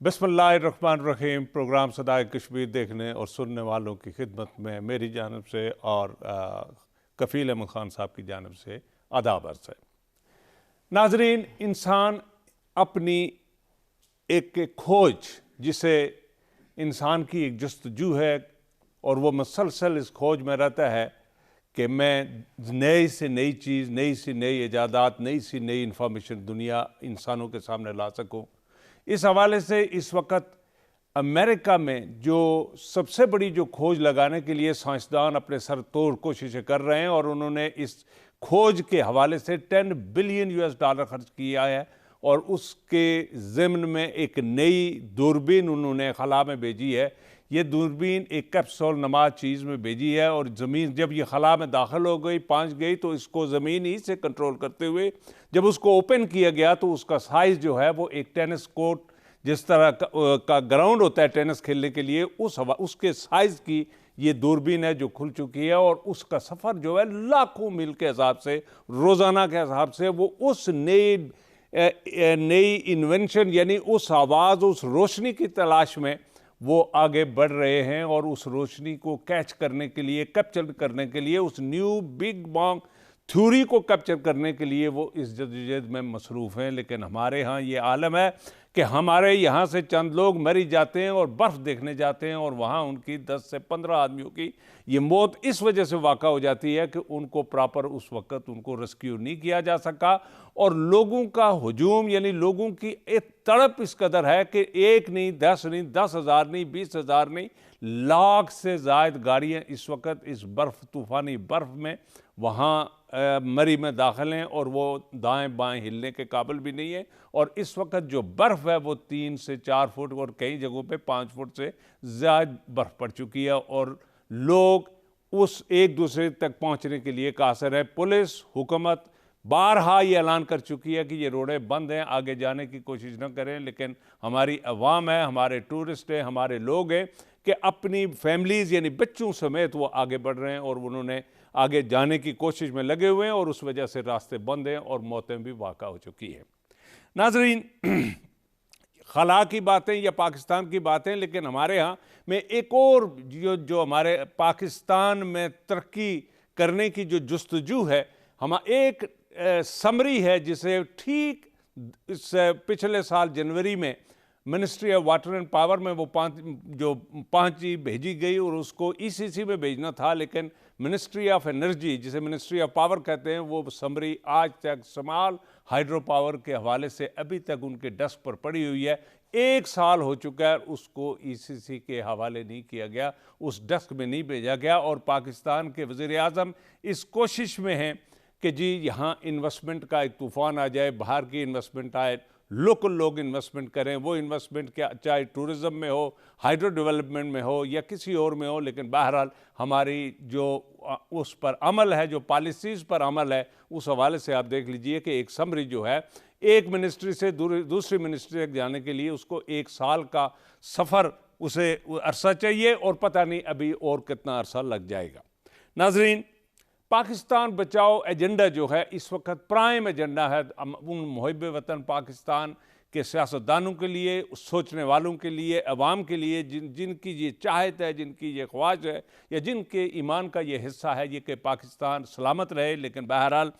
बिस्मिल्लाहिर्रहमानिर्रहीम। प्रोग्राम सदाए कश्मीर देखने और सुनने वालों की खिदमत में मेरी जानब से और कफ़ील अहमद ख़ान साहब की जानब से आदाब अर्ज़ है। नाजरीन, इंसान अपनी एक खोज, जिसे इंसान की एक जस्तजू है और वो मुसलसल इस खोज में रहता है कि मैं नई से नई चीज़, नई से नई इजादात, नई से नई इंफॉर्मेशन दुनिया इंसानों के सामने ला सकूं। इस हवाले से इस वक्त अमेरिका में जो सबसे बड़ी जो खोज लगाने के लिए साइंसदान अपने सर तोड़ कोशिशें कर रहे हैं और उन्होंने इस खोज के हवाले से $10 बिलियन खर्च किया है और उसके ज़िम्न में एक नई दूरबीन उन्होंने खला में भेजी है। ये दूरबीन एक कैप्सूल नमा चीज़ में भेजी है और ज़मीन जब ये खला में दाखिल हो गई, पहुँच गई, तो इसको ज़मीन ही से कंट्रोल करते हुए जब उसको ओपन किया गया तो उसका साइज़ जो है वो एक टेनिस कोर्ट जिस तरह का ग्राउंड होता है टेनिस खेलने के लिए, उसके साइज़ की ये दूरबीन है जो खुल चुकी है। और उसका सफ़र जो है लाखों मील के हिसाब से, रोज़ाना के हिसाब से, वो उस नई इन्वेंशन यानी उस आवाज़, उस रोशनी की तलाश में वो आगे बढ़ रहे हैं और उस रोशनी को कैच करने के लिए, कैप्चर करने के लिए, उस न्यू बिग बैंग थ्योरी को कैप्चर करने के लिए वो इस जद्दोजहद में मसरूफ़ हैं। लेकिन हमारे यहाँ ये आलम है कि हमारे यहाँ से चंद लोग मरी जाते हैं और बर्फ़ देखने जाते हैं और वहाँ उनकी 10 से 15 आदमियों की ये मौत इस वजह से वाक़ा हो जाती है कि उनको प्रॉपर उस वक़्त उनको रेस्क्यू नहीं किया जा सका। और लोगों का हुजूम, यानी लोगों की एक तड़प इस कदर है कि एक नहीं, 10 नहीं, 10,000 नहीं, 20,000 नहीं, लाख से ज़ायद गाड़ियाँ इस वक्त इस बर्फ़, तूफ़ानी बर्फ़ में वहाँ मरी में दाखिल हैं और वो दाएं बाएं हिलने के काबिल भी नहीं है। और इस वक्त जो बर्फ़ है वो 3 से 4 फुट और कई जगहों पे 5 फुट से ज़्यादा बर्फ़ पड़ चुकी है और लोग उस एक दूसरे तक पहुंचने के लिए कासर है। पुलिस, हुकूमत बारहा ये ऐलान कर चुकी है कि ये रोडें बंद हैं, आगे जाने की कोशिश न करें। लेकिन हमारी अवाम है, हमारे टूरिस्ट हैं, हमारे लोग हैं कि अपनी फैमिलीज़ यानी बच्चों समेत वो आगे बढ़ रहे हैं और उन्होंने आगे जाने की कोशिश में लगे हुए हैं और उस वजह से रास्ते बंद हैं और मौतें भी वाक़ा हो चुकी हैं। नाज़रीन, खला की बातें या पाकिस्तान की बातें, लेकिन हमारे यहाँ में एक और जो हमारे पाकिस्तान में तरक्की करने की जो जस्तजू है, हम एक समरी है जिसे ठीक इस पिछले साल जनवरी में ministry of water and power में वो पाँच भेजी गई और उसको ईसीसी में भेजना था, लेकिन मिनिस्ट्री ऑफ एनर्जी, जिसे मिनिस्ट्री ऑफ पावर कहते हैं, वो समरी आज तक समाल हाइड्रो पावर के हवाले से अभी तक उनके डेस्क पर पड़ी हुई है। 1 साल हो चुका है, उसको ईसीसी के हवाले नहीं किया गया, उस डेस्क में नहीं भेजा गया। और पाकिस्तान के वज़ीर आज़म इस कोशिश में हैं कि जी यहाँ इन्वेस्टमेंट का एक तूफ़ान आ जाए, बाहर की इन्वेस्टमेंट आए, लोकल लोग इन्वेस्टमेंट करें। वो इन्वेस्टमेंट क्या, चाहे टूरिज़म में हो, हाइड्रो डेवलपमेंट में हो या किसी और में हो, लेकिन बहरहाल हमारी जो उस पर अमल है, जो पॉलिसीज़ पर अमल है, उस हवाले से आप देख लीजिए कि एक समरी जो है, एक मिनिस्ट्री से दूसरी मिनिस्ट्री तक जाने के लिए उसको 1 साल का सफ़र, उसे अरसा चाहिए और पता नहीं अभी और कितना अरसा लग जाएगा। नाज़रीन, पाकिस्तान बचाओ एजेंडा जो है इस वक्त प्राइम एजेंडा है उन मुहिब वतन पाकिस्तान के सियासतदानों के लिए, सोचने वालों के लिए, अवाम के लिए, जिनकी ये चाहत है, जिनकी ये ख्वाहिश है या जिनके ईमान का ये हिस्सा है ये कि पाकिस्तान सलामत रहे। लेकिन बहरहाल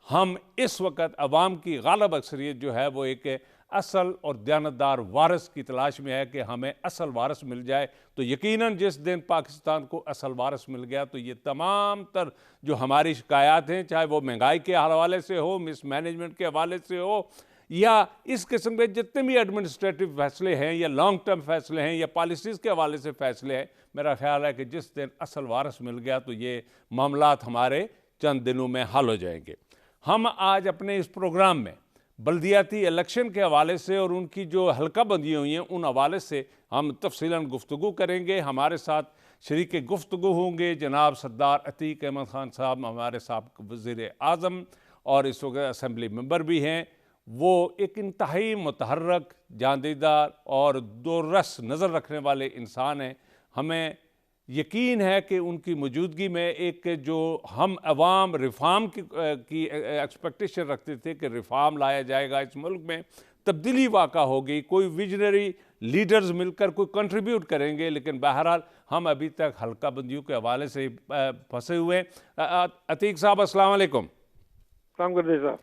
हम इस वक्त अवाम की गालिब अक्सरियत जो है वो एक असल और दयानतदार वारिस की तलाश में है कि हमें असल वारिस मिल जाए। तो यकीनन जिस दिन पाकिस्तान को असल वारिस मिल गया तो ये तमाम तर जो हमारी शिकायत हैं, चाहे वो महंगाई के हवाले से हो, मिसमैनेजमेंट के हवाले से हो, या इस किस्म के जितने भी एडमिनिस्ट्रेटिव फैसले हैं या लॉन्ग टर्म फैसले हैं या पॉलिसीज़ के हवाले से फैसले हैं, मेरा ख्याल है कि जिस दिन असल वारिस मिल गया तो ये मामलात हमारे चंद दिनों में हल हो जाएंगे। हम आज अपने इस प्रोग्राम में बल्दियाती इलेक्शन के हवाले से और उनकी जो हल्का बंदी हुई हैं उन हवाले से हम तफसीलन गुफ्तगू करेंगे। हमारे साथ शरीक गुफ्तगू होंगे जनाब सरदार अतीक अहमद ख़ान साहब, हमारे साबिक़ वज़ीर आज़म और इस वक्त असम्बली मेंबर भी हैं। वो एक इंतहाई मुतहर्रक, जांदीदार और दोरस नज़र रखने वाले इंसान हैं। हमें यकीन है कि उनकी मौजूदगी में एक जो हम अवाम रिफॉर्म की एक्सपेक्टेशन रखते थे कि रिफॉर्म लाया जाएगा, इस मुल्क में तब्दीली वाक़ा होगी, कोई विजनरी लीडर्स मिलकर कोई कंट्रीब्यूट करेंगे, लेकिन बहरहाल हम अभी तक हल्का बंदियों के हवाले से फंसे हुए हैं। अतीक साहब अस्सलाम वालेकुम। काम करते साहब।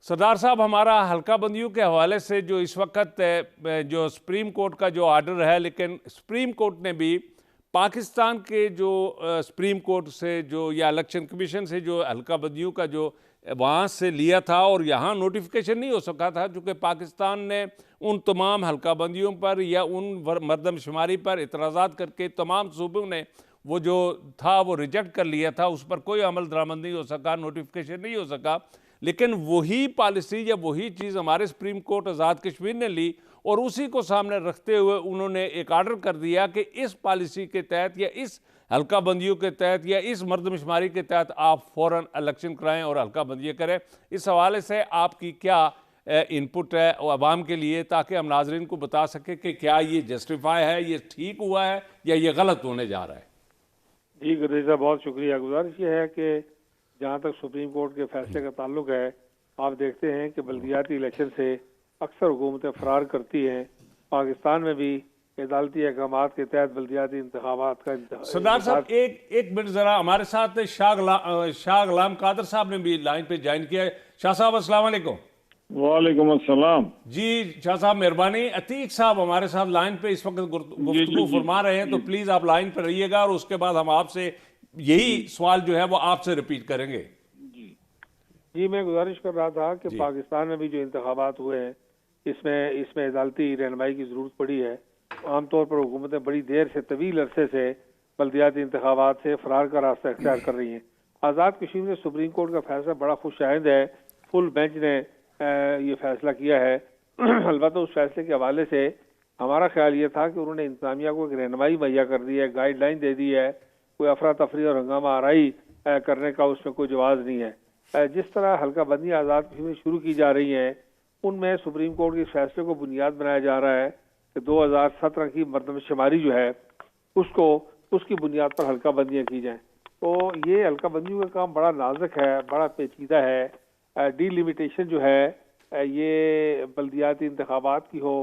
सरदार साहब, हमारा हल्का बंदियों के हवाले से जो इस वक्त जो सुप्रीम कोर्ट का जो आर्डर है, लेकिन सुप्रीम कोर्ट ने भी पाकिस्तान के जो सुप्रीम कोर्ट से जो या इलेक्शन कमीशन से जो हल्का बंदियों का जो वहाँ से लिया था और यहाँ नोटिफिकेशन नहीं हो सका था, क्योंकि पाकिस्तान ने उन तमाम हल्का बंदियों पर या उन मरदमशुमारी पर इतराज़ात करके तमाम सूबों ने वो जो था वो रिजेक्ट कर लिया था, उस पर कोई अमल दरामद नहीं हो सका, नोटिफिकेशन नहीं हो सका। लेकिन वही पॉलिसी या वही चीज़ हमारे सुप्रीम कोर्ट आज़ाद कश्मीर ने ली और उसी को सामने रखते हुए उन्होंने एक आर्डर कर दिया कि इस पॉलिसी के तहत या इस हल्का बंदियों के तहत या इस मर्दमशुमारी के तहत आप फ़ौरन इलेक्शन कराएं और हल्का बंदियाँ करें। इस हवाले से आपकी क्या इनपुट है आवाम के लिए, ताकि हम नाजरीन को बता सकें कि क्या ये जस्टिफाई है, ये ठीक हुआ है या ये गलत होने जा रहा है? जी गर्दी साहब, बहुत शुक्रिया। गुजारिश ये है कि जहाँ तक सुप्रीम कोर्ट के फैसले का ताल्लुक है, आप देखते हैं कि बल्दियाती इलेक्शन से अक्सर हुकूमतें फरार करती हैं। पाकिस्तान में भी अदालती अहकामात के तहत बल्दियाती इंतखाबात का सरदार साहब एक मिनट ज़रा, हमारे साथ शाह गुलाम कादर साहब ने भी लाइन पे ज्वाइन किया है। शाह साहब अस्सलाम वालेकुम। वालेकुम अस्सलाम। जी शाह साहब मेहरबानी। अतीक साहब हमारे साथ लाइन पे इस वक्त गुफ्तगू फरमा रहे हैं, तो प्लीज आप लाइन पर रहिएगा और उसके बाद हम आपसे यही सवाल जो है वो आपसे रिपीट करेंगे। जी, मैं गुजारिश कर रहा था कि पाकिस्तान में भी जो इंतखाबात हुए हैं, इसमें अदालती रहनुमाई की जरूरत पड़ी है। आमतौर पर हुकूमतें बड़ी देर से, तवील अरसे से बल्दियाती इंतखाबात से फरार का रास्ता इख्तियार कर रही हैं। आज़ाद कश्मीर में सुप्रीम कोर्ट का फैसला बड़ा खुशाइंद है। फुल बेंच ने ये फैसला किया है। अलबत्ता उस फैसले के हवाले से हमारा ख्याल ये था कि उन्होंने इंतजामिया को एक रहनुमाई मुहैया कर दी है, गाइडलाइन दे दी है। कोई अफरा तफरी और हंगामा आराई करने का उसमें कोई जवाब नहीं है। जिस तरह हल्का बंदी आज़ाद कश्मीर में शुरू की जा रही हैं, उनमें सुप्रीम कोर्ट के फैसले को बुनियाद बनाया जा रहा है कि 2017 की मर्दमशुमारी जो है उसकी बुनियाद पर हल्का बंदियाँ की जाएँ। तो ये हल्का बंदियों का काम बड़ा नाजुक है, बड़ा पेचीदा है। डीलिमिटेशन जो है ये बल्दियाती इंतखाबात की हो,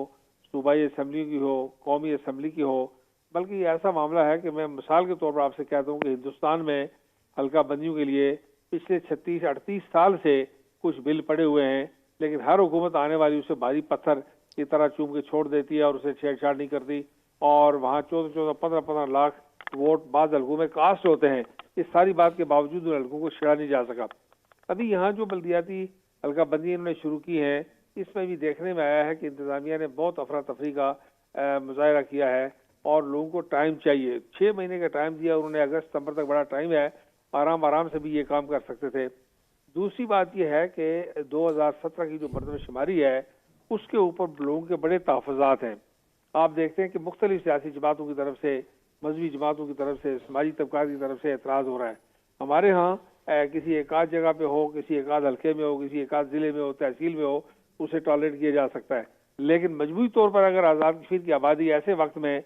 सूबाई असम्बली की हो, कौमी असम्बली की हो, बल्कि ये ऐसा मामला है कि मैं मिसाल के तौर पर आपसे कहता हूँ कि हिंदुस्तान में हल्का बंदियों के लिए पिछले 36-38 साल से कुछ बिल पड़े हुए हैं, लेकिन हर हुकूमत आने वाली उसे भारी पत्थर की तरह चूम के छोड़ देती है और उसे छेड़छाड़ नहीं करती। और वहाँ 14-15 लाख वोट बाद हल्कों में कास्ट होते हैं। इस सारी बात के बावजूद उन हल्कों को छेड़ा नहीं जा सका। अभी यहाँ जो बल्दियाती हल्का बंदी इन्होंने शुरू की है, इसमें भी देखने में आया है कि इंतजामिया ने बहुत अफरा तफरी का मुजाहरा किया है और लोगों को टाइम चाहिए। 6 महीने का टाइम दिया उन्होंने, अगस्त सितंबर तक बड़ा टाइम है, आराम से भी ये काम कर सकते थे। दूसरी बात यह है कि 2017 की जो मर्दमशुमारी है उसके ऊपर लोगों के बड़े तहफ़्फ़ुज़ात हैं। आप देखते हैं कि मुख्तलिफ सियासी जमातों की तरफ से, मजहबी जमातों की तरफ से, समाजी तबकात की तरफ से एतराज़ हो रहा है। हमारे यहाँ किसी एक आध जगह पे हो, किसी एक आध हल्के में हो, किसी एक आध जिले में हो, तहसील में हो, उसे टॉलरेट किया जा सकता है। लेकिन मजबूरी तौर पर अगर आज़ाद कश्मीर की आबादी ऐसे वक्त में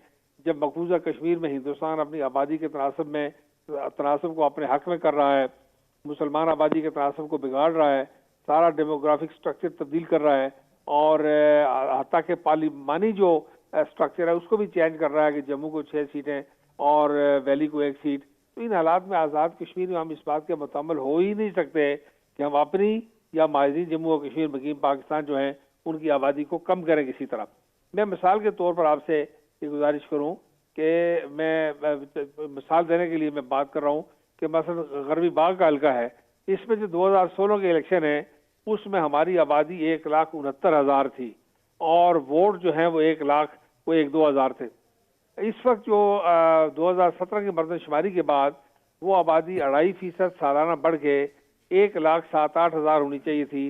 जब मकबूजा कश्मीर में हिंदुस्तान अपनी आबादी के तनासब को अपने हक में कर रहा है, मुसलमान आबादी के तनासब को बिगाड़ रहा है, सारा डेमोग्राफिक स्ट्रक्चर तब्दील कर रहा है और हत्ता के पार्लिमानी जो स्ट्रक्चर है उसको भी चेंज कर रहा है कि जम्मू को 6 सीटें और वैली को 1 सीट। तो इन हालात में आज़ाद कश्मीर में हम इस बात के मुतअम्मल हो ही नहीं सकते कि हम अपनी या माहिरीन जम्मू और कश्मीर मुकीम पाकिस्तान जो हैं उनकी आबादी को कम करें किसी तरह। मैं मिसाल के तौर पर आपसे ये गुजारिश करूं कि मैं मिसाल देने के लिए मैं बात कर रहा हूं कि मसलन गरबी बाग का हल्का है, इसमें जो 2016 के इलेक्शन है उसमें हमारी आबादी 1,69,000 थी और वोट जो है वो 1,02,000 थे। इस वक्त जो 2017 की मर्दमशुमारी के बाद वो आबादी 2.5% सालाना बढ़ के 1,07,8,000 होनी चाहिए थी,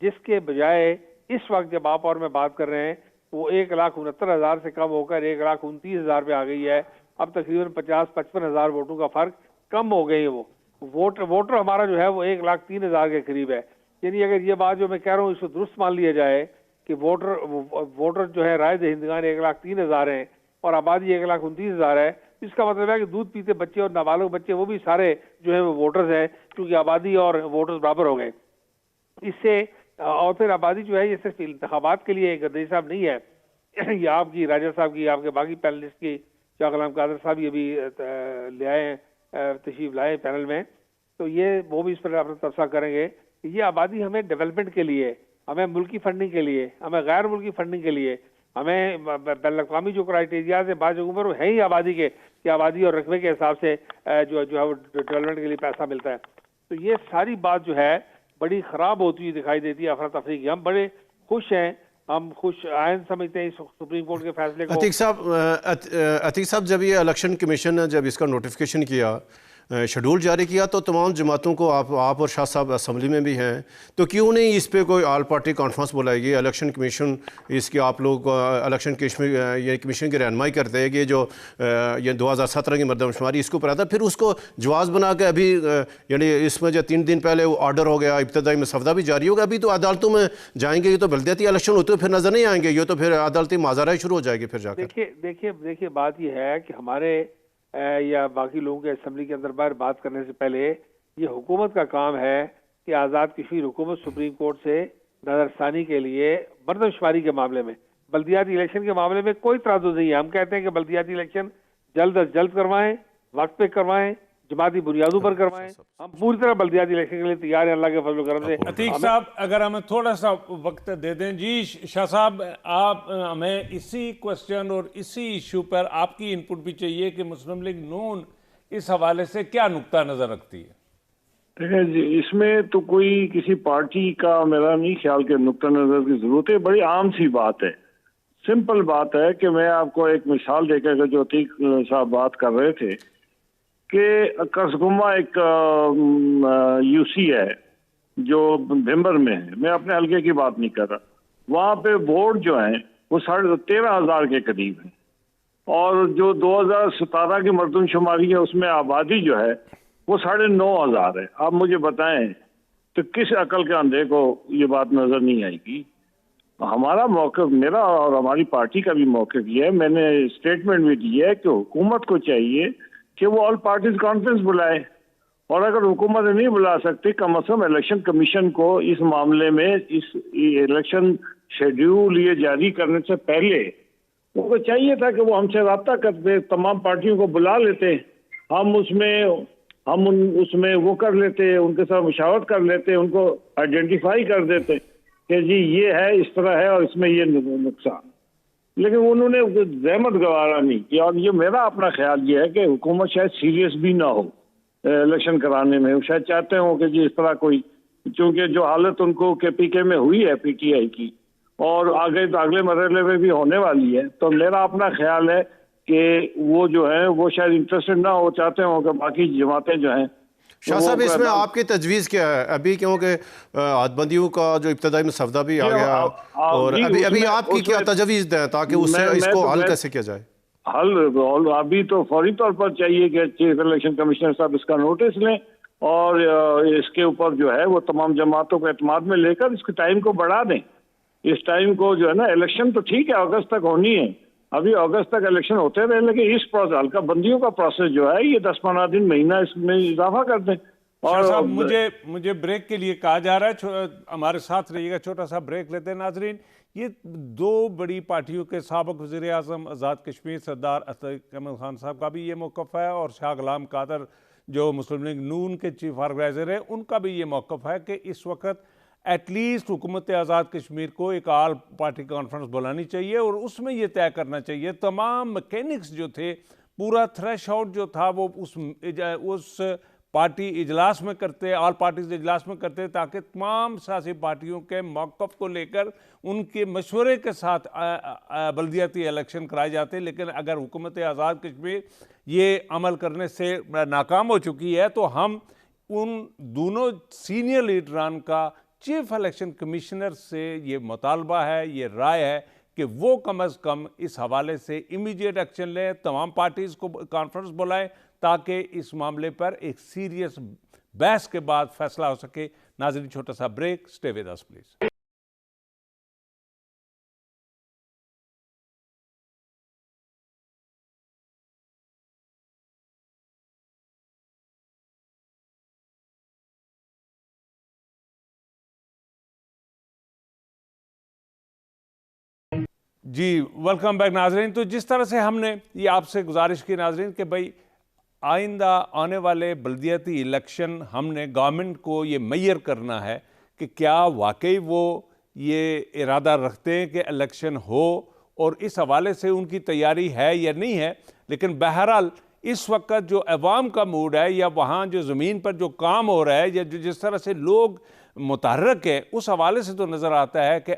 जिसके बजाय इस वक्त जब आप और मैं बात कर रहे हैं वो 1,69,000 से कम होकर 1,29,000 पे आ गई है। अब तकरीबन 50-55,000 वोटों का फर्क कम हो गई है। वो वोटर हमारा जो है वो 1,03,000 के करीब है। यानी अगर ये बात जो मैं कह रहा हूँ इसको दुरुस्त मान लिया जाए कि वोटर जो है राय दहिंदगान 1,03,000 हैं और आबादी 1,29,000 है, इसका मतलब है कि दूध पीते बच्चे और नाबालिग बच्चे वो भी सारे जो है वो वोटर्स हैं, क्योंकि आबादी और वोटर्स बराबर हो गए। इससे और फिर आबादी जो है ये सिर्फ इंतखाबात के लिए गर्दी साहब नहीं है, या आपकी राजा साहब की, आपके बाकी पैनलिस्ट की, शाह गुलाम कादर साहब ये भी ले आए हैं, तशरीफ लाए पैनल में, तो ये वो भी इस पर अपना तबसरा करेंगे कि ये आबादी हमें डेवलपमेंट के लिए, हमें मुल्की फंडिंग के लिए, हमें गैर मुल्की फंडिंग के लिए, हमें बैनुल-अक़वामी जो क्राइटेरिया है बाज उम्र वो है ही आबादी के, कि आबादी और रकबे के हिसाब से जो है वो डेवलपमेंट के लिए पैसा मिलता है। तो ये सारी बात जो है बड़ी ख़राब होती हुई दिखाई देती है अफरा तफरी की। हम बड़े खुश हैं, हम खुश आयन समझते हैं इस सुप्रीम कोर्ट के फैसले को। अतीक साहब, जब ये इलेक्शन कमीशन ने जब इसका नोटिफिकेशन किया, शेड्यूल जारी किया, तो तमाम जमातों को, आप और शाह साहब असम्बली में भी हैं, तो क्यों नहीं इस पे कोई ऑल पार्टी कॉन्फ्रेंस बुलाएगी? इलेक्शन कमीशन इसकी आप लोग इलेक्शन ये कमीशन की रहनुमाई करते हैं कि जो ये 2017 की मरदमशुमारी इसके ऊपर आता, फिर उसको जवाब बना के अभी यानी इसमें जो 3 दिन पहले ऑर्डर हो गया, इब्तदाई मसवदा भी जारी होगा, अभी तो अदालतों में जाएंगे, ये तो बल्दियाती इलेक्शन होते हुए फिर नजर नहीं आएंगे, ये तो फिर अदालती माजरा शुरू हो जाएगी फिर जाकर। देखिए बात यह है कि हमारे या बाकी लोगों के असम्बली के अंदर बाहर बात करने से पहले ये हुकूमत का काम है कि आज़ाद कश्मीर हुकूमत सुप्रीम कोर्ट से नजरसानी के लिए मरदमशुमारी के मामले में, बल्दियाती इलेक्शन के मामले में कोई तराजु नहीं है। हम कहते हैं कि बल्दियाती इलेक्शन जल्द अज जल्द करवाएं, वक्त पे करवाएं, जमाती बुनियादों पर करवाएं। हम पूरी तरह बल्दियाती इलेक्शन के लिए तैयार हैं अल्लाह के फजल करम से। अतीक साहब, अगर हमें थोड़ा सा वक्त दे दें। जी शाह साहब, आप हमें इसी क्वेश्चन और इसी इशू पर आपकी इनपुट भी चाहिए कि मुस्लिम लीग नून इस हवाले से क्या नुक्ता नजर रखती है? देखिए जी, इसमें तो कोई किसी पार्टी का मेरा नहीं ख्याल के नुक्ता नजर की जरूरत है। बड़ी आम सी बात है, सिंपल बात है कि मैं आपको एक मिसाल देकर, जो अतीक साहब बात कर रहे थे कि कसगुमा एक यूसी है जो भिम्बर में है, मैं अपने हल्के की बात नहीं कर रहा, वहां पे वोट जो है वो 13,500 के करीब है, और जो 2017 की मरदमशुमारी है उसमें आबादी जो है वो 9,500 है। आप मुझे बताएं तो किस अकल के अंधे को ये बात नजर नहीं आएगी? हमारा मौक़िफ़, मेरा और हमारी पार्टी का भी मौक़िफ़ ये है, मैंने स्टेटमेंट भी दी है कि हुकूमत को चाहिए कि वो ऑल पार्टीज कॉन्फ्रेंस बुलाए, और अगर हुकूमत नहीं बुला सकती, कम अज़ कम इलेक्शन कमीशन को इस मामले में, इस इलेक्शन शेड्यूल ये जारी करने से पहले उनको चाहिए था कि वो हमसे रब्ता करते, तमाम पार्टियों को बुला लेते, हम उसमें वो कर लेते, उनके साथ मुशावरत कर लेते, उनको आइडेंटिफाई कर देते कि जी ये है, इस तरह है और इसमें ये नुकसान। लेकिन उन्होंने जहमत गवारा नहीं किया, और ये मेरा अपना ख्याल ये है कि हुकूमत शायद सीरियस भी ना हो इलेक्शन कराने में। वो शायद चाहते हो कि जी इस तरह कोई, क्योंकि जो हालत उनको KPK में हुई है PTI की, और आगे तो अगले मरहले में भी होने वाली है, तो मेरा अपना ख्याल है कि वो जो है वो शायद इंटरेस्टेड ना हो, चाहते हो कि बाकी जमातें जो हैं। शाह साहब, इसमें आपकी तजवीज़ क्या है अभी, क्योंकि हदबंदियों का जो इब्तदाई मसवदा भी आ गया, और अभी आपकी क्या तजवीज़ है ताकि उससे इसको हल कैसे किया जाए? हल अभी तो फौरी तौर पर चाहिए कि चीफ इलेक्शन कमिश्नर साहब इसका नोटिस लें, और इसके ऊपर जो है वो तमाम जमातों को एतमाद में लेकर इसके टाइम को बढ़ा दें। इस टाइम को जो है ना, इलेक्शन तो ठीक है अगस्त तक होनी है, अभी अगस्त तक इलेक्शन होते रहे, लेकिन इस प्रोसेस, हल्का बंदियों का प्रोसेस जो है ये 10-15 दिन, महीना इसमें इजाफा कर दें। और साहब, मुझे ब्रेक के लिए कहा जा रहा है, हमारे साथ रहिएगा, छोटा सा ब्रेक लेते हैं। नाजरीन, ये दो बड़ी पार्टियों के साबिक़ वज़ीर आज़म आज़ाद कश्मीर सरदार अतीक अहमद खान साहब का भी ये मौक़िफ़ है, और शाह गुलाम कादर जो मुस्लिम लीग नून के चीफ ऑर्गेनाइज़र है, उनका भी ये मौक़िफ़ है कि इस वक्त एटलीस्ट हुकूमत आज़ाद कश्मीर को एक ऑल पार्टी कॉन्फ्रेंस बुलानी चाहिए, और उसमें ये तय करना चाहिए तमाम मैकेनिक्स जो थे, पूरा थ्रेश आउट जो था वो उस पार्टी इजलास में करते, ऑल पार्टीज इजलास में करते, ताकि तमाम सियासी पार्टियों के मौक़िफ़ को लेकर उनके मशवरे के साथ बल्दियाती इलेक्शन कराए जाते। लेकिन अगर हुकूमत आज़ाद कश्मीर ये अमल करने से नाकाम हो चुकी है, तो हम उन दोनों सीनियर लीडरान का चीफ इलेक्शन कमिश्नर से ये मुतालबा है, ये राय है कि वो कम अज़ कम इस हवाले से इमीडिएट एक्शन लें, तमाम पार्टीज़ को कॉन्फ्रेंस बुलाएं, ताकि इस मामले पर एक सीरियस बहस के बाद फैसला हो सके। नाज़रीन, छोटा सा break, stay with us please. जी वेलकम बैक नाजरीन। तो जिस तरह से हमने ये आपसे गुजारिश की नाजरीन कि भाई आइंदा आने वाले बल्दियाती इलेक्शन हमने गवर्नमेंट को ये मैयर करना है कि क्या वाकई वो ये इरादा रखते हैं कि इलेक्शन हो, और इस हवाले से उनकी तैयारी है या नहीं है। लेकिन बहरहाल इस वक्त जो अवाम का मूड है या वहाँ जो ज़मीन पर जो काम हो रहा है या जो जिस तरह से लोग मुतहर्रक है, उस हवाले से तो नज़र आता है कि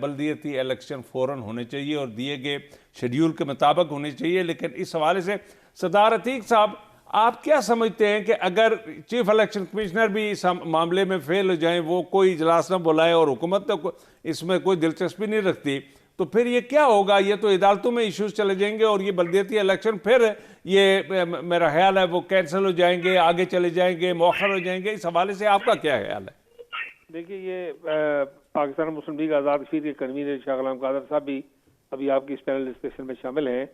बल्दियती इलेक्शन फ़ौरन होने चाहिए और दिए गए शेड्यूल के मुताबिक होने चाहिए। लेकिन इस हवाले से सरदार अतीक साहब, आप क्या समझते हैं कि अगर चीफ इलेक्शन कमिश्नर भी इस मामले में फेल हो जाएं, वो कोई इजलास न बुलाए और हुकूमत तो इसमें कोई दिलचस्पी नहीं रखती, तो फिर ये क्या होगा? ये तो अदालतों में इश्यूज चले जाएंगे और ये बल्दियती इलेक्शन फिर ये मेरा ख्याल है वो कैंसिल हो जाएंगे, आगे चले जाएंगे, मौखर हो जाएंगे। इस हवाले से आपका क्या ख्याल है? देखिए, ये पाकिस्तान मुस्लिम लीग आज़ाद कश्मीर के कन्वीनर शाह गुलाम कादर साहब भी अभी आपकी इस पैनल डिस्कशन में शामिल हैं।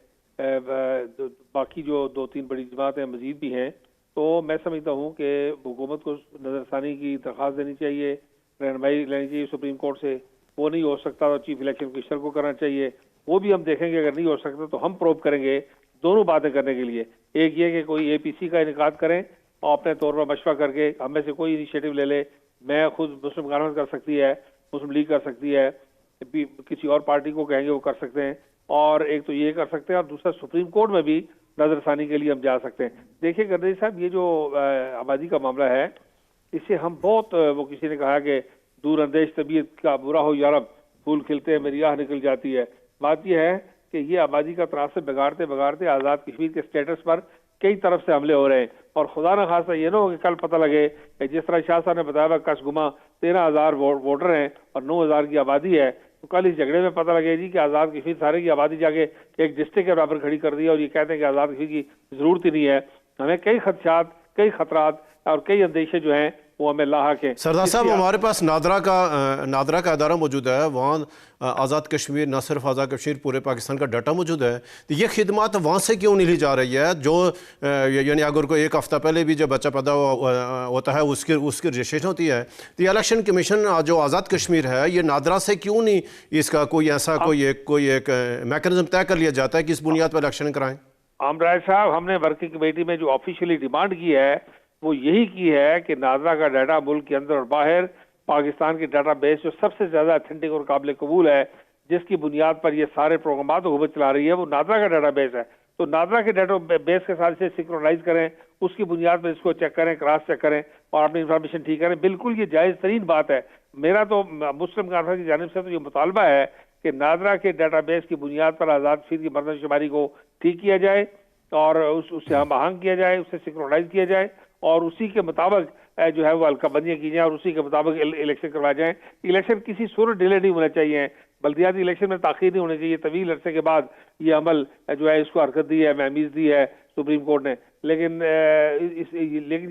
बाकी जो 2-3 बड़ी जमातें मजीद भी हैं, तो मैं समझता हूँ कि हुकूमत को नज़रसानी की दरख्वास्त देनी चाहिए, रहनुमाई लेनी चाहिए सुप्रीम कोर्ट से। वो नहीं हो सकता तो चीफ इलेक्शन कमिश्नर को करना चाहिए। वो भी हम देखेंगे, अगर नहीं हो सकता तो हम प्रोब करेंगे दोनों बातें करने के लिए। एक ये कि कोई APC का इनेकाद करें और अपने तौर पर मशवरा करके हम में से कोई इनिशिएटिव ले ले। मैं खुद मुस्लिम कॉन्फ्रेंस कर सकती है, मुस्लिम लीग कर सकती है, किसी और पार्टी को कहेंगे वो कर सकते हैं। और एक तो ये कर सकते हैं, और दूसरा सुप्रीम कोर्ट में भी नजरसानी के लिए हम जा सकते हैं। देखिए गर्दी साहब, ये जो आबादी का मामला है, इससे हम बहुत, वो किसी ने कहा कि दूर अंदेश तबीयत का बुरा हो यारब, फूल खिलते हैं मेरी आह निकल जाती है। बात यह है कि ये आबादी का तनासब बिगाड़ते बिगाड़ते आज़ाद कश्मीर के स्टेटस पर कई तरफ से हमले हो रहे हैं। और खुदा न खासा ये ना हो कि कल पता लगे कि जिस तरह शाह साहब ने बताया कशगुमा 13,000 वोटर हैं और 9,000 की आबादी है, तो कल इस झगड़े में पता लगे जी कि आज़ाद कश्मीर सारे की आबादी जाके एक डिस्ट्रिक्ट के बराबर खड़ी कर दी और ये कहते हैं कि आज़ाद कश्मीर की ज़रूरत ही नहीं है। हमें कई खदशात, कई खतरात और कई अंदेशे जो हैं वो हमें लाहक है। सरदार साहब, हमारे पास नादरा का अदारा मौजूद है, वहाँ आज़ाद कश्मीर, न सिर्फ आज़ाद कश्मीर, पूरे पाकिस्तान का डाटा मौजूद है। तो ये खिदमत वहाँ से क्यों नहीं ली जा रही है? जो यानी अगर कोई एक हफ़्ता पहले भी जब बच्चा पैदा होता है उसकी रजिस्ट्रेशन होती है, तो ये इलेक्शन कमीशन जो आज़ाद कश्मीर है, ये नादरा से क्यों नहीं इसका कोई ऐसा कोई एक मैकेनिज्म तय कर लिया जाता है कि इस बुनियाद पर इलेक्शन कराएं? आमराय साहब, हमने वर्किंग कमेटी में जो ऑफिशियली डिमांड की है वो यही की है कि नादरा का डाटा मुल्क के अंदर और बाहर पाकिस्तान की डाटा बेस जो सबसे ज्यादा अथेंटिक और काबिल कबूल है, जिसकी बुनियाद पर ये सारे प्रोग्राम हुकूमत चला रही है, वो नादरा का डाटा बेस है। तो नादरा के डाटा बेस के साथ इसे सिंक्रोनाइज करें, उसकी बुनियाद पर इसको चेक करें, क्रॉस चेक करें और अपनी इंफॉर्मेशन ठीक करें। बिल्कुल ये जायज़ तरीन बात है। मेरा तो मुस्लिम कॉन्फ्रेंस की जानिब से तो ये मुतालबा है कि नादरा के डाटा बेस की बुनियाद पर आज़ाद कश्मीर की मरदमशुमारी को ठीक किया जाए और उससे हम आहंग किया जाए, उससे सिंक्रोनाइज किया जाए और उसी के मुताबिक जो है वो हल्काबंदियाँ की जाएँ और उसी के मुताबिक इलेक्शन करवाए जाएँ। इलेक्शन किसी सूरत डिले नहीं होना चाहिए, बल्दियाती इलेक्शन में ताख़ीर नहीं होनी चाहिए। तवील अरसे के बाद ये अमल जो है इसको हरकत दी है, महमीज़ दी है सुप्रीम कोर्ट ने। लेकिन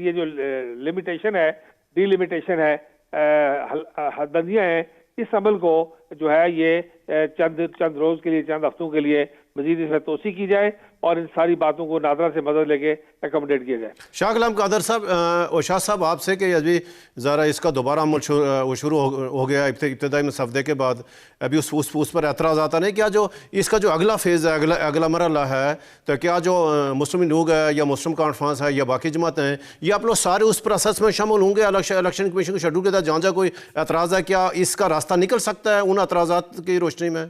ये जो लिमिटेशन है, डिलिमिटेशन है, हदबंदियाँ हैं, इस अमल को जो है ये चंद रोज़ के लिए, चंद हफ्तों के लिए मजीद इसमें तोसी की जाए और इन सारी बातों को नादरा से मदद लेके एकोमोडेट किया जाए। शाह गुलाम कादर साहब, और शाह साहब आपसे कि अभी ज़रा इसका दोबारा अमल शुरू हो गया इब्तदाई मसवदे के बाद, अभी उस पर एतराज़ आता नहीं? क्या जो इसका जो अगला फेज़ है, अगला मरहला है, तो क्या जो मुस्लिम लीग है या मुस्लिम कॉन्फ्रेंस है या बाकी जमातें हैं, ये आप लोग सारे उस प्रोसेस में शामिल होंगे? इलेक्शन कमीशन के शेड्यूल के तहत जहाँ जहाँ कोई एतराज़ है, क्या इसका रास्ता निकल सकता है उन एतराज़ात की रोशनी में?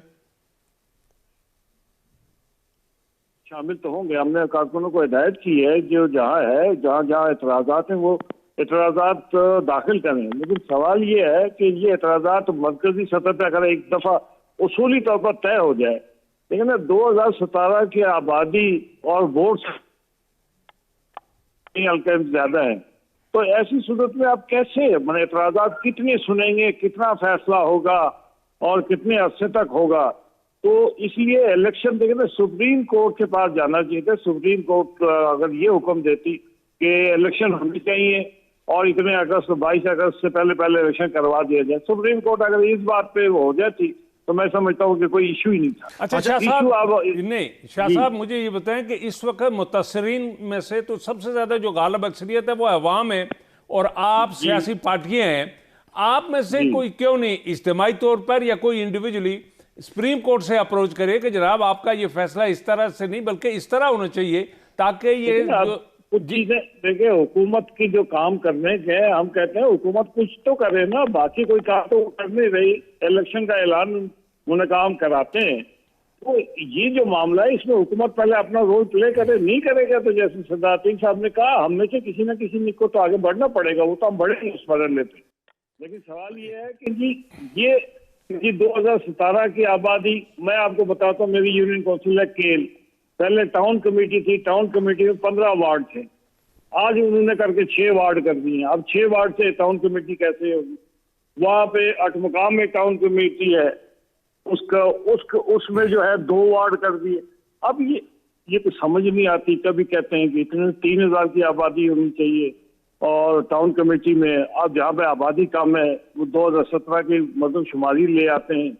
शामिल तो होंगे। हमने कारकुनों को हिदायत की है जो जहाँ जहाँ एतराज़ात हैं वो एतराज़ात दाखिल करें। लेकिन सवाल ये है कि ये एतराज़ात मरकजी सतह पर अगर एक दफ़ा उसूली तौर पर तय हो जाए, लेकिन 2017 की आबादी और वोट ज़्यादा है, तो ऐसी सूरत में आप कैसे मैंने एतराज़ात कितने सुनेंगे, कितना फैसला होगा और कितने अरसे तक होगा? तो इसलिए इलेक्शन देखें तो सुप्रीम कोर्ट के पास जाना चाहिए था। सुप्रीम कोर्ट अगर ये हुक्म देती कि इलेक्शन होने चाहिए और इतने अगस्त 22 अगस्त से पहले इलेक्शन करवा दिया जाए, सुप्रीम कोर्ट अगर इस बात पे हो जाती तो मैं समझता हूँ कि कोई इशू ही नहीं था। अच्छा शाह साहब, मुझे ये बताएं कि इस वक्त मुतासरीन में से तो सबसे ज्यादा जो गालिब अक्सरियत है वो अवाम है और आप सियासी पार्टियां हैं, आप में से कोई क्यों नहीं इज्तिमाई तौर पर या कोई इंडिविजुअली सुप्रीम कोर्ट से अप्रोच करे कि जनाब आपका ये फैसला इस तरह से नहीं बल्कि इस तरह होना चाहिए, ताकि ये कुछ चीजें देखिए, हुकूमत की जो काम करने के, हम कहते हैं हुकूमत कुछ तो करे ना, बाकी कोई काम तो कर नहीं रही। इलेक्शन का ऐलान उन्हें काम कराते हैं, तो ये जो मामला है इसमें हुकूमत पहले अपना रोल प्ले करे। नहीं करेगा तो जैसे सरदार अतीक साहब ने कहा, हम में से किसी न किसी को तो आगे बढ़ना पड़ेगा, वो तो हम बढ़ेंगे उस मरहले पे। लेकिन सवाल ये है कि जी 2017 की आबादी, मैं आपको बताता हूँ, मेरी यूनियन काउंसिल है केल, पहले टाउन कमेटी थी, टाउन कमेटी में 15 वार्ड थे, आज उन्होंने करके 6 वार्ड कर दिए। अब 6 वार्ड से टाउन कमेटी कैसे होगी? वहां पे अठमकाम में टाउन कमेटी है, उसमें जो है 2 वार्ड कर दिए। अब ये तो समझ नहीं आती। कभी कहते हैं कि इतने 3000 की आबादी होनी चाहिए और टाउन कमेटी में, अब जहाँ पे आबादी कम है वो 2017 की मतलब शुमारी ले आते हैं,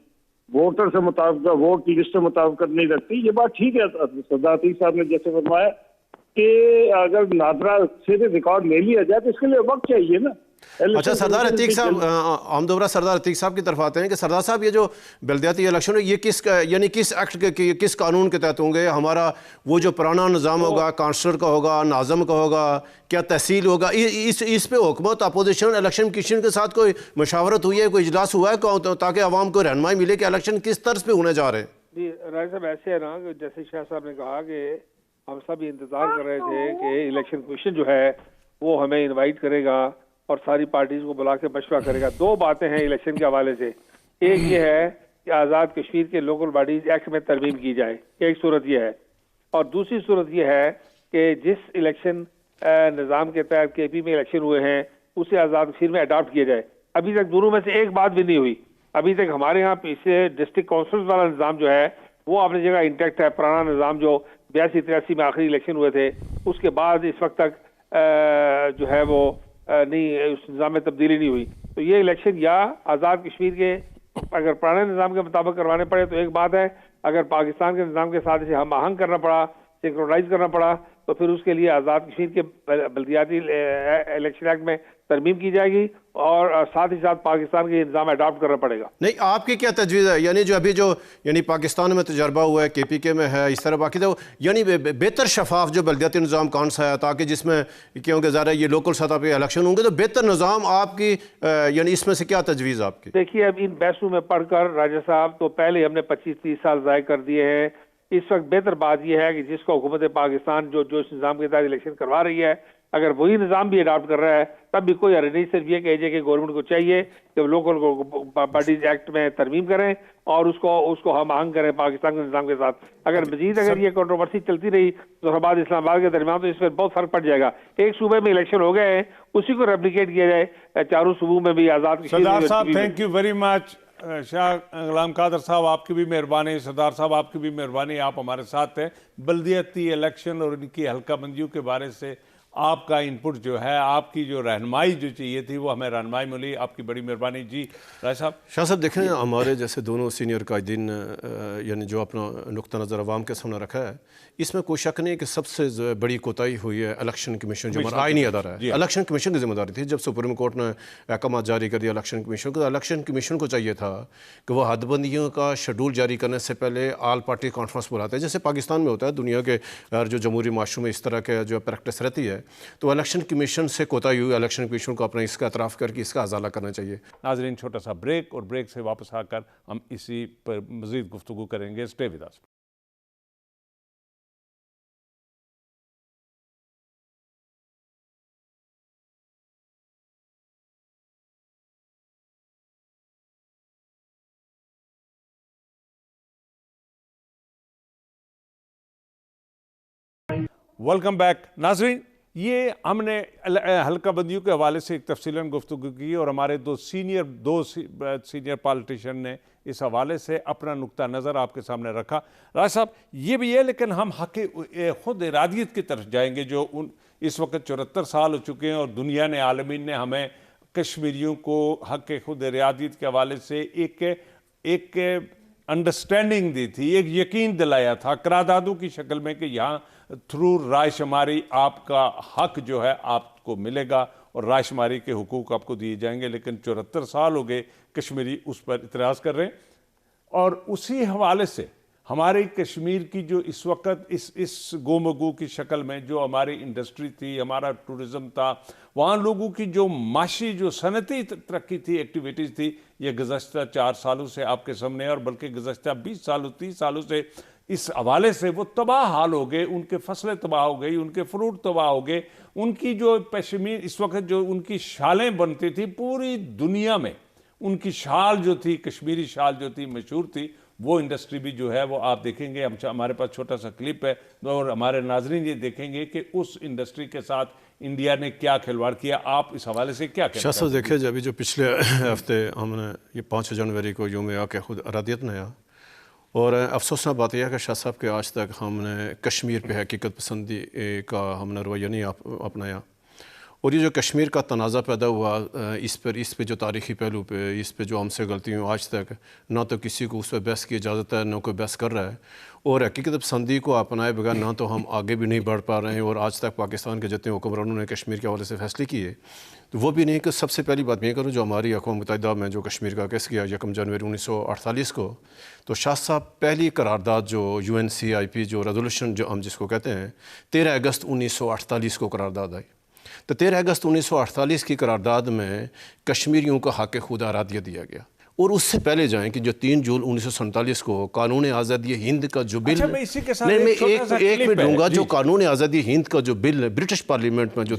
वोटर से मुताबिक, वोट की लिस्ट से मुताबिक नहीं रखती। ये बात ठीक है, सरदार अतीक साहब ने जैसे फरमाया कि अगर नादरा से रिकॉर्ड ले लिया जाए तो इसके लिए वक्त चाहिए ना। अच्छा सरदार अतीक साहब, हम दोबारा सरदार अतीक साहब की तरफ आते हैं कि सरदार साहब ये जो बल्दियाती इलेक्शन है ये किस एक्ट के किस कानून के तहत होंगे? हमारा वो जो पुराना निज़ाम होगा, काउंसलर का होगा, नाज़म का होगा, क्या तहसील होगा, इस पे हुकूमत अपोजिशन इलेक्शन कमीशन के साथ कोई मशावरत हुई है, कोई इजलास हुआ है ताकि आवाम को रहनुमाई मिले कि इलेक्शन किस तर्ज पे होने जा रहे हैं? जी राय साहब, ऐसे है ना, जैसे शाह साहब ने कहा कि हम सब इंतजार कर रहे थे कि इलेक्शन कमीशन जो है वो हमें इनवाइट करेगा और सारी पार्टीज को बुला के मशवरा करेगा। 2 बातें हैं इलेक्शन के हवाले से। एक ये है कि आज़ाद कश्मीर के लोकल बॉडीज एक्ट में तरमीम की जाए, एक सूरत ये है, और दूसरी सूरत ये है कि जिस इलेक्शन निज़ाम के तहत KP में इलेक्शन हुए हैं उसे आज़ाद कश्मीर में अडॉप्ट किया जाए। अभी तक दोनों में से एक बात भी नहीं हुई। अभी तक हमारे यहाँ पीछे डिस्ट्रिक्ट काउंसिल वाला निज़ाम जो है वो अपनी जगह इंटैक्ट है। पुराना निज़ाम जो 82-83 में आखिरी इलेक्शन हुए थे, उसके बाद इस वक्त तक जो है वो नहीं, उस निज़ाम में तब्दीली नहीं हुई। तो ये इलेक्शन या आज़ाद कश्मीर के अगर पुराने निज़ाम के मुताबिक करवाने पड़े तो एक बात है, अगर पाकिस्तान के निज़ाम के साथ इसे हम आहंग करना पड़ा, सिंक्रोनाइज करना पड़ा, तो फिर उसके लिए आज़ाद कश्मीर के बल्दियाती इलेक्शन एक्ट में तरमीम की जाएगी और साथ ही साथ पाकिस्तान के निज़ाम अडॉप्ट करना पड़ेगा। नहीं, आपकी क्या तजवीज़ है? यानी जो अभी यानी पाकिस्तान में तजर्बा हुआ है, KPK में है, इस तरह बाकी तो यानी बेहतर शफाफ जो बल्दियाती निज़ाम कौन सा है, ताकि जिसमें क्योंकि ज़्यादा ये लोकल सतह पे इलेक्शन होंगे तो बेहतर निज़ाम आपकी यानी इसमें से क्या तजवीज़ आपकी? देखिए, अब इन बहसों में पढ़कर राजा साहब तो पहले हमने 25-30 साल ज़ाय कर दिए हैं। इस वक्त बेहतर बात यह है कि जिसको हुकूमत पाकिस्तान जो इस निज़ाम के तहत इलेक्शन करवा रही है, अगर वही निज़ाम भी अडॉप्ट कर रहा है तब भी कोई हर्ज नहीं। सिर्फ ये कह कि गवर्नमेंट को चाहिए कि लोकल बॉडीज एक्ट में तरमीम करें और उसको हम आहंग करें पाकिस्तान के निज़ाम के साथ। अगर मजीद अगर ये कंट्रोवर्सी चलती रही तो इस्लामाबाद के दरमियान, तो इस पर बहुत फर्क पड़ जाएगा। एक सूबे में इलेक्शन हो गए हैं, उसी को रेप्लिकेट किया जाए चारों सूबों में भी। आज़ाद सरदार साहब, thank you very much. Shah Ghulam Qadir साहब, आपकी भी मेहरबानी। सरदार साहब, आपकी भी मेहरबानी, आप हमारे साथ हैं। बल्दियाती इलेक्शन और इनकी हल्का बंदियों के बारे से आपका इनपुट जो है, आपकी जो रहनुमाई जो चाहिए थी वो हमें रहनुमाई मिली। आपकी बड़ी मेहरबानी। जी राय साहब। शाह साहब, देखें हमारे जैसे दोनों सीनियर कायदीन यानी जो अपना नुक्ता नज़र अवाम के सामने रखा है, इसमें कोई शक नहीं है कि सबसे बड़ी कोताही हुई है इलेक्शन कमीशन जो हमारा आईनी अदारा है। इलेक्शन कमीशन की जिम्मेदारी थी, जब सुप्रीम कोर्ट ने अहकाम जारी कर दिया इलेक्शन कमीशन को, तो इलेक्शन कमीशन को चाहिए था कि वह हदबंदियों का शेड्यूल जारी करने से पहले आल पार्टी कॉन्फ्रेंस बुलाते हैं, जैसे पाकिस्तान में होता है। दुनिया के जो जमहूरी माशरों में इस तरह के जो प्रैक्टिस रहती है, तो इलेक्शन कमीशन से कोताही हुई। इलेक्शन कमीशन को अपना इसका एतराफ़ करके इसका अजाला करना चाहिए। नाज़रीन, छोटा सा ब्रेक और ब्रेक से वापस आकर हम इसी पर मज़ीद गुफ्तगू करेंगे। Stay with us. Welcome back. नाज़रीन, ये हमने हल्का बंदियों के हवाले से एक तफसीलन गुफ्तगू की और हमारे दो सीनियर पॉलिटिशियन ने इस हवाले से अपना नुक्ता नज़र आपके सामने रखा। राज साहब, ये भी है, लेकिन हम हक़ खुद इरादियत की तरफ जाएंगे जो इस वक्त 74 साल हो चुके हैं और दुनिया ने, आलमीन ने हमें कश्मीरियों को हक़ खुद इरादियत के हवाले से एक अंडरस्टैंडिंग दी थी, एक यकीन दिलाया था करारदादों की शक्ल में कि यहाँ थ्रू रायशुमारी आपका हक जो है आपको मिलेगा और रायशुमारी के हुकूक आपको दिए जाएंगे। लेकिन 74 साल हो गए कश्मीरी उस पर इतराज़ कर रहे हैं। और उसी हवाले से हमारे कश्मीर की जो इस वक्त इस गोमगू की शक्ल में जो हमारी इंडस्ट्री थी, हमारा टूरिज़्म था, वहाँ लोगों की जो माशी जो सनती तरक्की थी, एक्टिविटीज़ थी, ये गुज़श्ता 4 सालों से आपके सामने है, और बल्कि गुज़श्ता 20 सालों 30 सालों से इस हवाले से वो तबाह हाल हो गए। उनके फसलें तबाह हो गई, उनके फ्रूट तबाह हो गए, उनकी जो कश्मीर इस वक्त जो उनकी शालें बनती थी पूरी दुनिया में, उनकी शाल जो थी, कश्मीरी शाल जो थी मशहूर थी, वो इंडस्ट्री भी जो है वो आप देखेंगे, हमारे पास छोटा सा क्लिप है और हमारे नाजरीन ये देखेंगे कि उस इंडस्ट्री के साथ इंडिया ने क्या खिलवाड़ किया। आप इस हवाले से क्या कहते हैं? शाह साहब देखिए, जब जो पिछले हफ्ते हमने ये 5 जनवरी को यूम आके खुद अरादियत में आया, और अफसोसनाक बात यह है कि शाह साहब के आज तक हमने कश्मीर पे हकीकत पसंदी का हमने रवैया नहीं अपनाया, और ये जो कश्मीर का तनाज़ा पैदा हुआ इस पे जो तारीख़ी पहलू पे, इस पे जो हमसे गलती हुई, आज तक ना तो किसी को उस पर बहस की इजाज़त है, ना कोई बहस कर रहा है, और हकीकत पसंदी को अपनाए बगैर ना तो हम आगे भी नहीं बढ़ पा रहे हैं। और आज तक पाकिस्तान के जितने हुक्मरानों ने कश्मीर के हवाले से फैसले किए, तो वो भी नहीं कि सबसे पहली बात मैं करूँ, जो हमारी अक़वाम मुत्तहिदा में जो कश्मीर का केस किया 1 जनवरी 1948 को, तो शाह साहब पहली करारदाद जो UNCIP जो रेजोल्यूशन जो हम जिसको कहते हैं, 13 अगस्त 1948 को करारदाद आई। तो 13 अगस्त 1948 की करारदाद में कश्मीरियों को हक़ खुद अरादियत दिया गया। और उससे पहले जाएं कि जो 3 जून 1947 को कानून आज़ादी हिंद का जो बिल, मैं इसी के साथ नहीं मैं एक मिनट दूंगा, जो कानून आज़ादी हिंद का जो बिल ब्रिटिश पार्लियामेंट में जो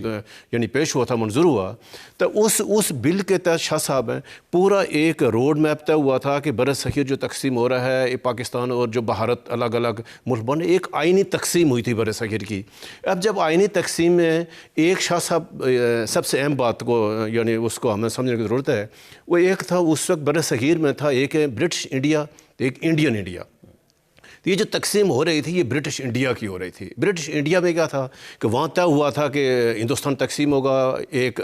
यानी पेश हुआ था, मंजूर हुआ, तो उस बिल के तहत शाह साहब पूरा एक रोड मैप तय हुआ था कि बरसग़ीर जो तकसीम हो रहा है, पाकिस्तान और जो भारत अलग अलग मुल्क बने, एक आइनी तकसीम हुई थी बरसग़ीर की। अब जब आइनी तकसीम में एक शाह साहब सबसे अहम बात को यानी उसको हमें समझने की ज़रूरत है, वो एक था उस वक्त बरसग़ीर में था, एक है ब्रिटिश इंडिया, एक इंडियन इंडिया। तो ये जो तकसीम हो रही थी ये ब्रिटिश इंडिया की हो रही थी। ब्रिटिश इंडिया में क्या था कि वहाँ तय हुआ था कि हिंदुस्तान तकसीम होगा, एक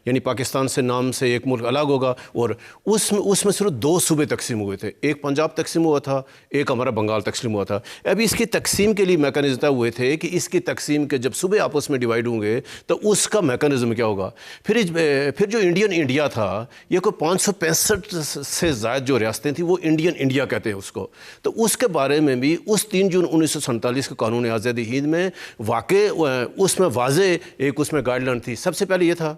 यानी पाकिस्तान से नाम से एक मुल्क अलग होगा, और उसमें सिर्फ 2 सूबे तकसीम हुए थे, एक पंजाब तकसीम हुआ था, एक हमारा बंगाल तकसीम हुआ था। अब इसकी तकसीम के लिए मैकेनिज़्म तय हुए थे कि इसकी तकसीम के जब सूबे आपस में डिवाइड होंगे तो उसका मैकेनिज़्म क्या होगा। फिर जो इंडियन इंडिया था, ये कोई 565 से ज़ायद जो रियासतें थी वो इंडियन इंडिया कहते हैं उसको। तो उसके बारे में उस 3 जून 1947 के कानून आज़ादी हिंद में वाक़ई उसमें वाज़े एक उसमें गाइडलाइन थी। सबसे पहले ये था,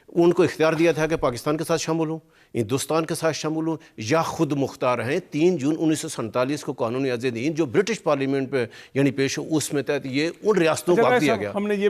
उनको इख्तियार दिया था कि पाकिस्तान के साथ शामिल हों, हिंदुस्तान के साथ शामिल हों या ख़ुद मुख्तार हैं। 3 जून 1947 को कानून आज़ादी हिंद जो ब्रिटिश पार्लियामेंट पे यानी पेश हो, उसमें तहत ये उन रियासतों को दिया गया। हमने ये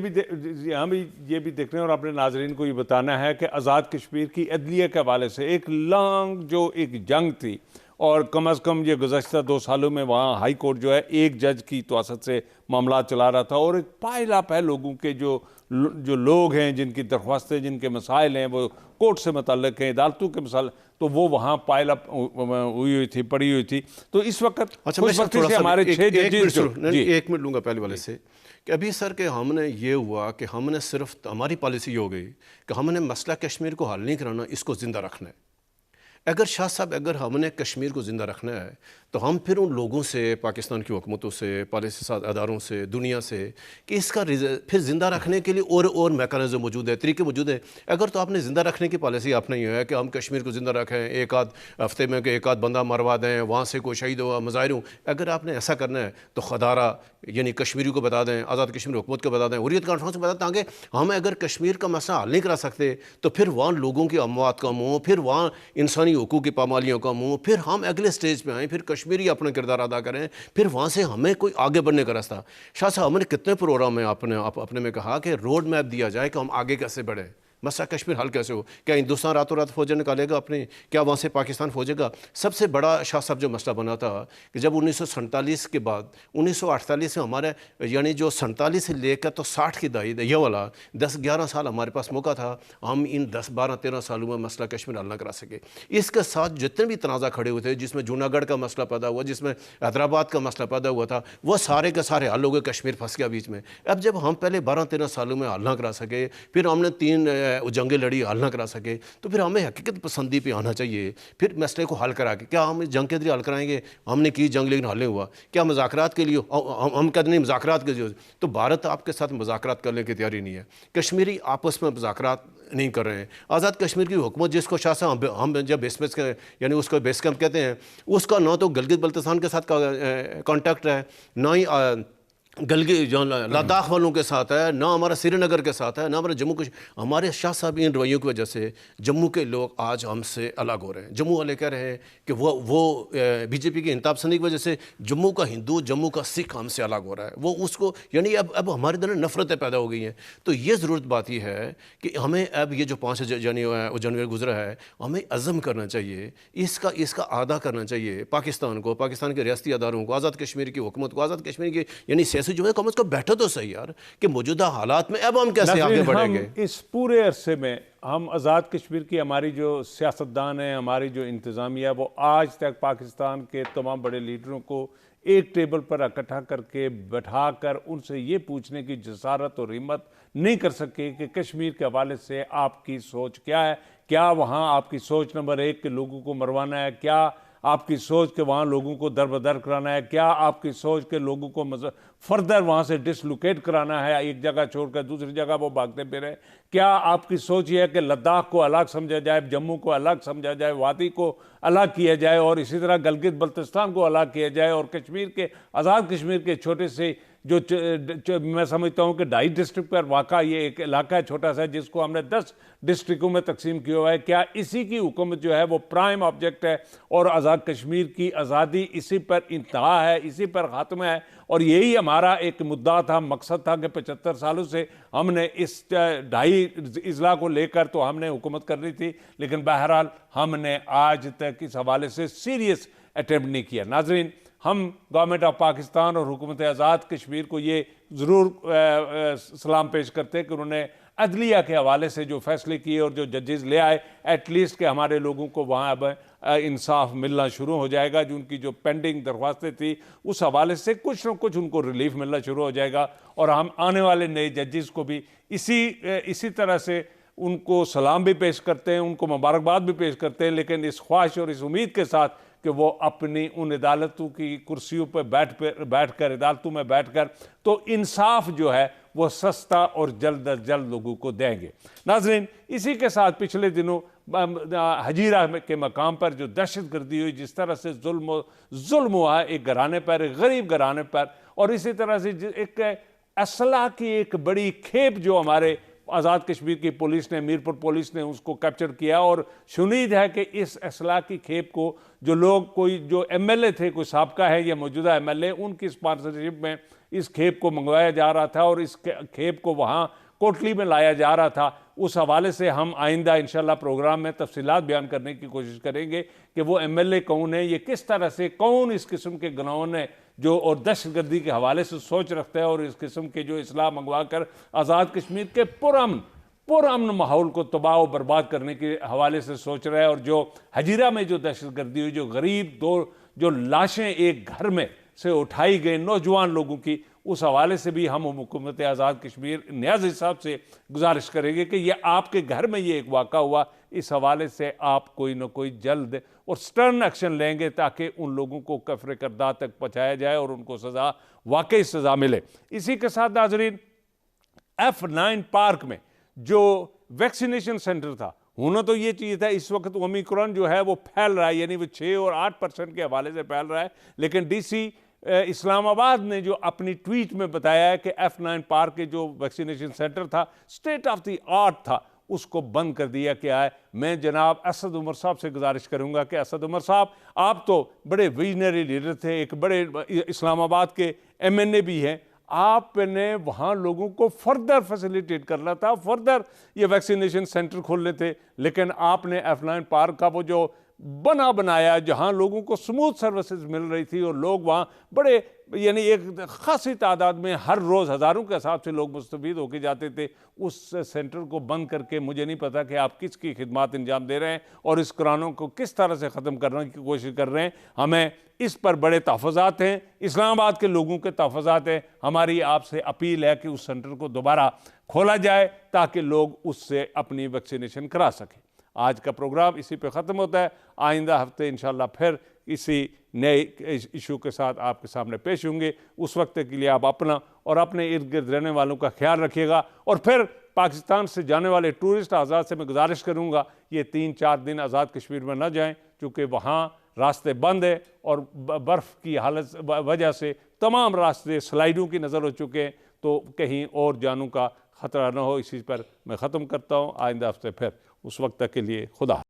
भी देखने और अपने नाजरीन को ये बताना है कि आज़ाद कश्मीर की अदलिया के हवाले से एक लॉन्ग जो एक जंग थी, और कम अज़ कम ये गुज़श्ता 2 सालों में वहाँ हाई कोर्ट जो है एक जज की तवासत से मामला चला रहा था, और एक पाइलाप है लोगों के जो लोग हैं जिनकी दरख्वास्तें जिनके मसाइल हैं वो कोर्ट से मुतल्लिक हैं, अदालतों के मसाइल, तो वो वहाँ पाइलाप हुई थी, पड़ी हुई थी। तो इस वक्त हमारे 6 जजेस, 1 मिनट लूँगा पहले वाले से, कि अभी सर के हमने ये हुआ कि हमने सिर्फ हमारी पॉलिसी हो गई कि हमने मसला कश्मीर को हल नहीं कराना, इसको ज़िंदा रखना है। अगर शाह साहब अगर हमने कश्मीर को ज़िंदा रखना है तो हम फिर उन लोगों से, पाकिस्तान की हुकूमतों से, पॉलिसी साथ अदारों से, दुनिया से, कि इसका फिर ज़िंदा रखने के लिए और मैकेनिज़्म मौजूद है, तरीके मौजूद है। अगर तो आपने ज़िंदा रखने की पॉलिसी आपने ये है कि हम कश्मीर को ज़िंदा रखें, एक आध हफ्ते में एक आध बंदा मरवा दें, वहाँ से कोई शहीद हुआ, मज़ाहिर हूँ, अगर आपने ऐसा करना है तो खदारा यानी कश्मीरी को बता दें, आज़ाद कश्मीर हुकूमत को बता दें, हुर्रियत कॉन्फ्रेंस को बता दें, ताकि हम अगर कश्मीर का मसला हल नहीं करा सकते तो फिर वहाँ लोगों की अमवात कम हो, फिर वहाँ इंसानी हकूक़ की पामालियों कम हो, फिर हम अगले स्टेज पे आएँ, फिर कश्मीरी अपना किरदार अदा करें, फिर वहाँ से हमें कोई आगे बढ़ने का रास्ता। शाह साहब, हमने कितने प्रोग्राम में अपने में कहा कि रोड मैप दिया जाए कि हम आगे कैसे बढ़ें, मसला कश्मीर हल कैसे हो। क्या हिंदुस्तान रातों रात फौजें निकालेगा अपने, क्या वहाँ से पाकिस्तान फौजेगा। सबसे बड़ा शाह साहब जो मसला बना था कि जब 1947 के बाद 1948 में हमारे यानी जो 47 से लेकर तो 60 की दहाई ये वाला 10-11 साल हमारे पास मौका था, हम इन 10-12-13 सालों में मसला कश्मीर हल ना करा सके। इसके साथ जितने भी तनाज़ा खड़े हुए थे, जिसमें जूनागढ़ का मसला पैदा हुआ, जिसमें हैदराबाद का मसला पैदा हुआ था, वो सारे के सारे हल हो गए, कश्मीर फंस गया बीच में। अब जब हम पहले 12-13 सालों में हल ना करा सके, फिर हमने वो जंगें लड़ी हल ना करा सके, तो फिर हमें हकीकत पसंदी पे आना चाहिए, फिर मसले को हल करा के। क्या हम जंग के जरिए हल कराएंगे? हमने की जंग लेकिन हल नहीं हुआ, क्या मज़ाकरात के लिए हम कहते नहीं मज़ाकरात के लिए? तो भारत आपके साथ मज़ाकरात करने की तैयारी नहीं है, कश्मीरी आपस में मज़ाकरात नहीं कर रहे हैं। आज़ाद कश्मीर की हुकूमत जिसको शाह साहब हम जब बेस यानी उसको बेस कैंप कहते हैं, उसका ना तो गिलगित बल्तिस्तान के साथ कॉन्टैक्ट है, ना ही गलगी जो लद्दाख वालों के साथ है, ना हमारा श्रीनगर के साथ है, ना हमारा जम्मू कश्मीर। हमारे शाह साहब इन रवैयों की वजह से जम्मू के लोग आज हमसे अलग हो रहे हैं। जम्मू वाले कह रहे हैं कि वो बीजेपी की इंताब पसंदी की वजह से जम्मू का हिंदू, जम्मू का सिख हमसे अलग हो रहा है। वो उसको यानी अब हमारे अंदर नफरतें पैदा हो गई हैं। तो ये ज़रूरत बात ही है कि हमें अब ये जो 5 जनवरी गुजरा है, हमें अज़म करना चाहिए, इसका आदा करना चाहिए पाकिस्तान को, पाकिस्तान के रियासती अदारों को, आज़ाद कश्मीर की हुकूमत को, आज़ाद कश्मीर की यानी जो है कम से कम बैठो तो सही यार कि मौजूदा हालात में अब हम कैसे आगे बढ़ेंगे। इस पूरे अरसे में हम आज़ाद कश्मीर की हमारी जो सियासतदान है, हमारी जो इंतज़ामिया, वो आज तक पाकिस्तान के तमाम बड़े लीडरों को एक टेबल पर इकट्ठा करके बैठा कर उनसे ये पूछने की जसारत और हिम्मत नहीं कर सके कि कश्मीर के हवाले से आपकी सोच क्या है। क्या वहाँ आपकी सोच नंबर 1 के लोगों को मरवाना है? क्या आपकी सोच के वहाँ लोगों को दर बदर कराना है? क्या आपकी सोच के लोगों को फर्दर वहाँ से डिसलोकेट कराना है, एक जगह छोड़कर दूसरी जगह वो भागते फिरे? क्या आपकी सोच ये है कि लद्दाख को अलग समझा जाए, जम्मू को अलग समझा जाए, वादी को अलग किया जाए और इसी तरह गिलगित बल्तिस्तान को अलग किया जाए और कश्मीर के आज़ाद कश्मीर के छोटे से जो मैं समझता हूँ कि 2.5 डिस्ट्रिक्ट पर वाक़ा ये एक इलाका है छोटा सा, जिसको हमने 10 डिस्ट्रिक्टों में तकसीम किया हुआ है, क्या इसी की हुकूमत जो है वो प्राइम ऑब्जेक्ट है और आज़ाद कश्मीर की आज़ादी इसी पर इंतहा है, इसी पर ख़ात्मा है? और यही हमारा एक मुद्दा था, मकसद था कि 75 सालों से हमने इस 2.5 इजला को लेकर तो हमने हुकूमत कर रही थी, लेकिन बहरहाल हमने आज तक इस हवाले से सीरियस अटेम्प्ट नहीं किया। नाजरीन, हम गवर्नमेंट ऑफ पाकिस्तान और हुकूमत आज़ाद कश्मीर को ये ज़रूर सलाम पेश करते हैं कि उन्होंने अदलिया के हवाले से जो फैसले किए और जो जजेस ले आए, एटलीस्ट के हमारे लोगों को वहाँ अब इंसाफ मिलना शुरू हो जाएगा। जो उनकी जो पेंडिंग दरख्वास्तें थी उस हवाले से कुछ न कुछ उनको रिलीफ मिलना शुरू हो जाएगा और हम आने वाले नए जजेस को भी इसी तरह से उनको सलाम भी पेश करते हैं, उनको मुबारकबाद भी पेश करते हैं, लेकिन इस ख्वाहिश और इस उम्मीद के साथ कि वो अपनी उन अदालतों की कुर्सियों पर बैठकर अदालतों में बैठकर तो इंसाफ जो है वो सस्ता और जल्द अज जल्द लोगों को देंगे। नाजरीन, इसी के साथ पिछले दिनों हजीरा के मकाम पर जो दहशत गर्दी हुई, जिस तरह से जुल्म हुआ एक घराने पर, एक गरीब घराने पर, और इसी तरह से एक असला की एक बड़ी खेप जो हमारे आज़ाद कश्मीर की पुलिस ने, मीरपुर पुलिस ने उसको कैप्चर किया और शुनीद है कि इस असला की खेप को जो लोग, कोई जो एमएलए थे, कोई साबका है या मौजूदा एमएलए, उनकी स्पॉन्सरशिप में इस खेप को मंगवाया जा रहा था और इस खेप को वहाँ कोटली में लाया जा रहा था। उस हवाले से हम आइंदा इंशाल्लाह प्रोग्राम में तफसीलात बयान करने की कोशिश करेंगे कि वो एमएलए कौन है, ये किस तरह से, कौन इस किस्म के गुनाहों ने जो और दहशतगर्दी के हवाले से सोच रखता है और इस किस्म के जो इस्लाह मंगवा कर आज़ाद कश्मीर के पुरअमन माहौल को तबाह और बर्बाद करने के हवाले से सोच रहा है। और जो हजीरा में जो दहशतगर्दी हुई, जो गरीब जो लाशें एक घर में से उठाई गई नौजवान लोगों की, उस हवाले से भी हम हुकूमत आज़ाद कश्मीर न्याज़ साहब से गुजारिश करेंगे कि ये आपके घर में ये एक वाक़ा हुआ, इस हवाले से आप कोई ना कोई जल्द और स्टर्न एक्शन लेंगे ताकि उन लोगों को कफ्र करदा तक पहुँचाया जाए और उनको सज़ा, वाकई सज़ा मिले। इसी के साथ नाज़रीन, F9 पार्क में जो वैक्सीनेशन सेंटर था, होना तो ये चीज़ था, इस वक्त ओमिक्रॉन जो है वो फैल रहा है, यानी वो 6 और 8% के हवाले से फैल रहा है, लेकिन DC इस्लामाबाद ने जो अपनी ट्वीट में बताया है कि F9 पार्क के जो वैक्सीनेशन सेंटर था, स्टेट ऑफ द आर्ट था, उसको बंद कर दिया गया है। मैं जनाब असद उमर साहब से गुजारिश करूंगा कि असद उमर साहब, आप तो बड़े विजनरी लीडर थे, एक बड़े इस्लामाबाद के MNA भी हैं, आपने वहाँ लोगों को फर्दर फैसिलिटेट करना था, फर्दर ये वैक्सीनेशन सेंटर खोलने थे, लेकिन आपने F9 पार्क का वो जो बना बनाया, जहां लोगों को स्मूथ सर्विसेज मिल रही थी और लोग वहां बड़े यानी एक खासी तादाद में हर रोज़ हज़ारों के हिसाब से लोग मुस्तफ़ीद होके जाते थे, उस सेंटर को बंद करके मुझे नहीं पता कि आप किसकी खिदमत अंजाम दे रहे हैं और इस कुरानों को किस तरह से ख़त्म करने की कोशिश कर रहे हैं। हमें इस पर बड़े तहफ़्फ़ुज़ात हैं, इस्लामाबाद के लोगों के तहफ़्फ़ुज़ात हैं। हमारी आपसे अपील है कि उस सेंटर को दोबारा खोला जाए ताकि लोग उससे अपनी वैक्सीनेशन करा सकें। आज का प्रोग्राम इसी पे ख़त्म होता है। आइंदा हफ्ते इंशाल्लाह फिर इसी नए इशू के साथ आपके सामने पेश होंगे। उस वक्त के लिए आप अपना और अपने इर्द गिर्द रहने वालों का ख्याल रखिएगा। और फिर पाकिस्तान से जाने वाले टूरिस्ट आज़ाद से मैं गुजारिश करूँगा ये 3-4 दिन आज़ाद कश्मीर में न जाएँ, चूँकि वहाँ रास्ते बंद है और बर्फ़ की हालत वजह से तमाम रास्ते स्लाइडों की नज़र हो चुके हैं, तो कहीं और जानों का ख़तरा न हो, इसी पर मैं ख़त्म करता हूँ। आइंदा हफ्ते फिर, उस वक्त तक के लिए खुदा।